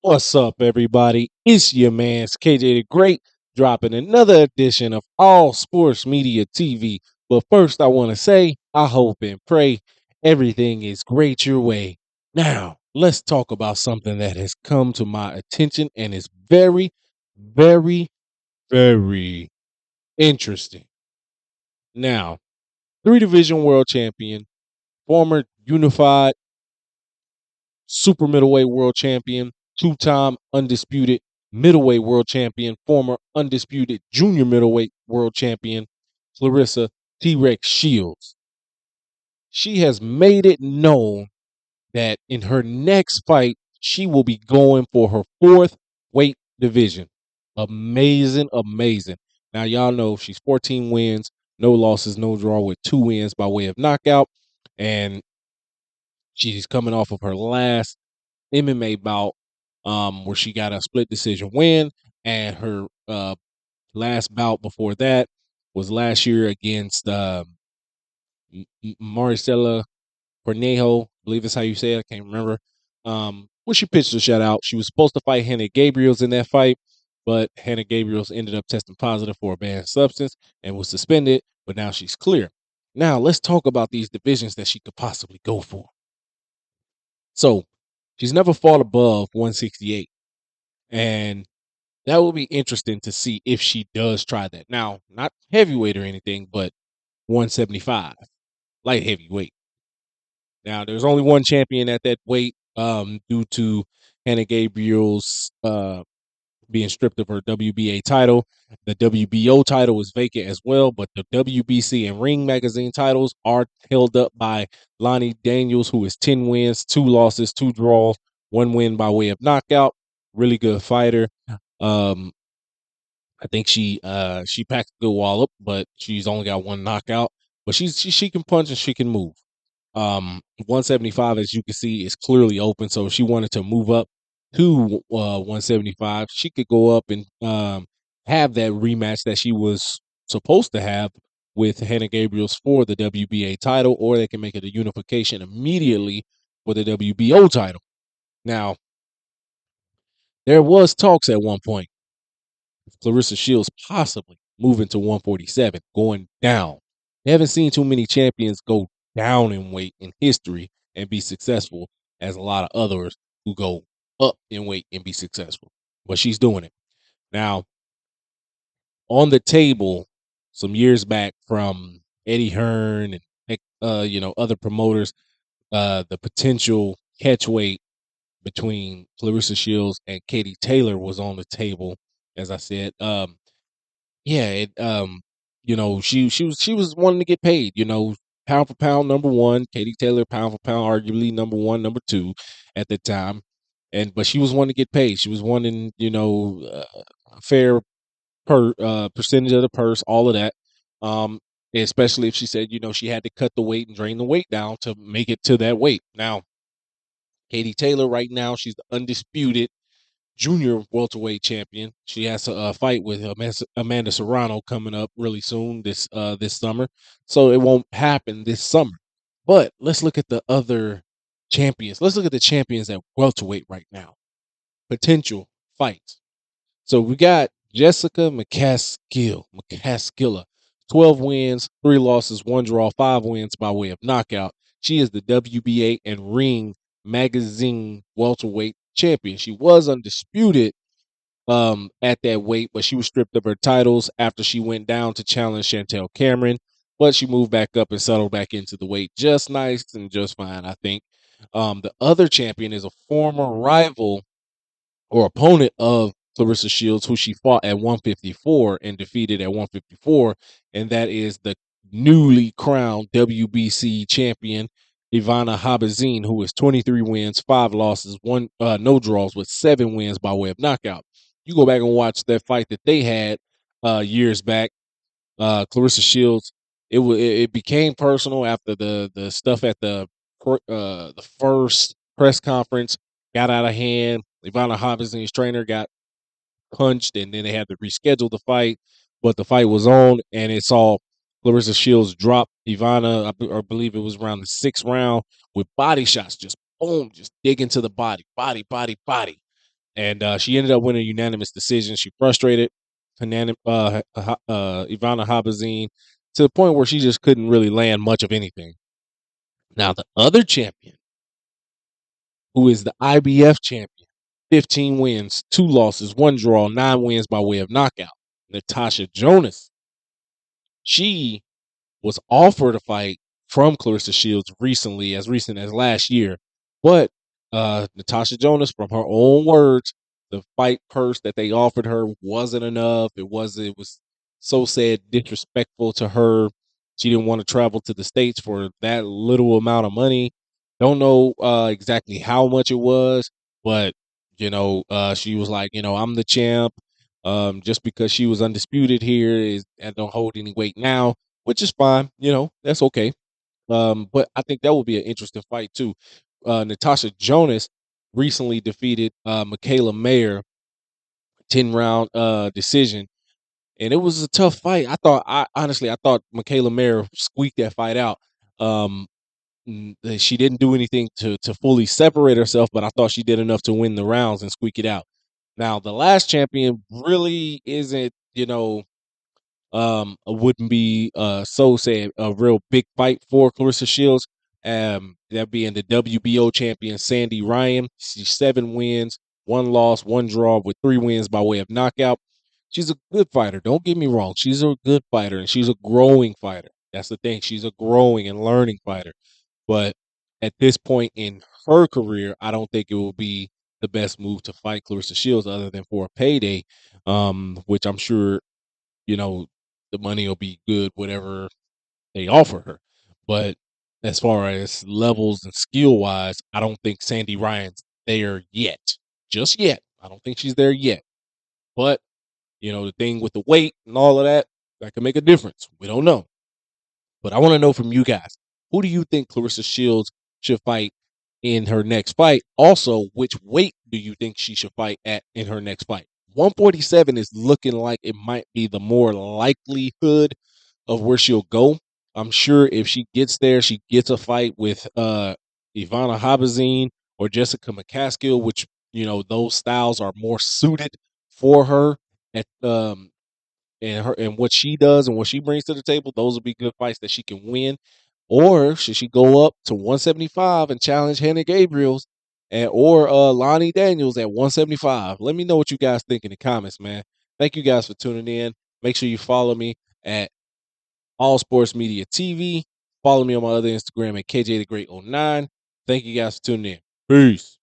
What's up, everybody? It's your man, KJ the Great, dropping another edition of All Sports Media TV. But first, I want to say, I hope and pray everything is great your way. Now, let's talk about something that has come to my attention and is very, very, very interesting. Now, three division world champion, former unified super middleweight world champion, two-time undisputed middleweight world champion, former undisputed junior middleweight world champion, Claressa T-Rex Shields. She has made it known that in her next fight, she will be going for her fourth weight division. Amazing, amazing. Now, y'all know she's 14 wins, no losses, no draw, with 2 wins by way of knockout. And she's coming off of her last MMA bout, where she got a split decision win, and her last bout before that was last year against Maricela Cornejo, I believe is how you say it. I can't remember. When she pitched a shutout, she was supposed to fight Hannah Gabriels in that fight, but Hannah Gabriels ended up testing positive for a banned substance and was suspended. But now she's clear. Now let's talk about these divisions that she could possibly go for. So she's never fought above 168. And that will be interesting to see if she does try that. Now, not heavyweight or anything, but 175, light heavyweight. Now, there's only one champion at that weight, due to Hannah Gabriel's being stripped of her WBA title. The WBO title is vacant as well, but the WBC and Ring Magazine titles are held up by Lonnie Daniels, who is 10 wins, 2 losses, 2 draws, 1 win by way of knockout. Really good fighter. Um, I think she packed a good wallop, but she's only got 1 knockout. But she can punch and she can move. 175, as you can see, is clearly open. So if she wanted to move up to 175, she could go up and have that rematch that she was supposed to have with Hannah Gabriels for the WBA title, or they can make it a unification immediately for the WBO title. Now, there was talks at one point Claressa Shields possibly moving to 147, going down. We haven't seen too many champions go down in weight in history and be successful as a lot of others who go up in weight and be successful. But she's doing it. Now, on the table some years back from Eddie Hearn and other promoters, the potential catch weight between Claressa Shields and Katie Taylor was on the table, as I said. Yeah, she was wanting to get paid, pound for pound number one, Katie Taylor pound for pound arguably number one, number two at the time. But she was wanting to get paid. She was wanting, a fair percentage of the purse, all of that. Um, Especially if she said, she had to cut the weight and drain the weight down to make it to that weight. Now, Katie Taylor right now, she's the undisputed junior welterweight champion. She has a fight with Amanda Serrano coming up really soon this summer, so it won't happen this summer. But let's look at the other champions. Let's look at the champions at welterweight right now. Potential fights. So we got Jessica McCaskill, 12 wins, 3 losses, 1 draw, 5 wins by way of knockout. She is the WBA and Ring Magazine welterweight champion. She was undisputed at that weight, but she was stripped of her titles after she went down to challenge Chantel Cameron. But she moved back up and settled back into the weight just nice and just fine, I think. The other champion is a former rival or opponent of Claressa Shields, who she fought at 154 and defeated at 154, and that is the newly crowned WBC champion Ivana Habazin, who is 23 wins, 5 losses, 1 no draws, with 7 wins by way of knockout. You go back and watch that fight that they had years back. Claressa Shields, it became personal after the stuff at the first press conference got out of hand. Ivana Habazin's trainer got punched, and then they had to reschedule the fight. But the fight was on, and it saw Claressa Shields drop Ivana. I believe it was around the 6th round with body shots, just boom, just dig into the body, body, body, body. and she ended up winning a unanimous decision. She frustrated Ivana Habazine to the point where she just couldn't really land much of anything. Now, the other champion, who is the IBF champion, 15 wins, 2 losses, 1 draw, 9 wins by way of knockout, Natasha Jonas. She was offered a fight from Claressa Shields as recent as last year. But Natasha Jonas, from her own words, the fight purse that they offered her wasn't enough. It was so said disrespectful to her. She didn't want to travel to the States for that little amount of money. Don't know exactly how much it was, but she was like, I'm the champ. Just because she was undisputed here is and don't hold any weight now, which is fine. That's okay. But I think that would be an interesting fight too. Natasha Jonas recently defeated Michaela Mayer 10-round decision, and it was a tough fight. I thought Michaela Mayer squeaked that fight out. Um, she didn't do anything to fully separate herself, but I thought she did enough to win the rounds and squeak it out. Now, the last champion really isn't, wouldn't be so say a real big fight for Claressa Shields. That being the WBO champion Sandy Ryan. She's 7 wins, 1 loss, 1 draw with 3 wins by way of knockout. She's a good fighter. Don't get me wrong. She's a good fighter and she's a growing fighter. That's the thing. She's a growing and learning fighter. But at this point in her career, I don't think it will be the best move to fight Claressa Shields other than for a payday, which I'm sure the money will be good, whatever they offer her. But as far as levels and skill wise, I don't think Sandy Ryan's there yet. Just yet. I don't think she's there yet. But, the thing with the weight and all of that can make a difference. We don't know. But I want to know from you guys, who do you think Claressa Shields should fight in her next fight? Also, which weight do you think she should fight at in her next fight? 147 is looking like it might be the more likelihood of where she'll go. I'm sure if she gets there, she gets a fight with Ivana Habazine or Jessica McCaskill, which those styles are more suited for her at and what she does and what she brings to the table. Those will be good fights that she can win. Or should she go up to 175 and challenge Hannah Gabriels or Lonnie Daniels at 175? Let me know what you guys think in the comments, man. Thank you guys for tuning in. Make sure you follow me at All Sports Media TV. Follow me on my other Instagram at KJ the Great 09. Thank you guys for tuning in. Peace.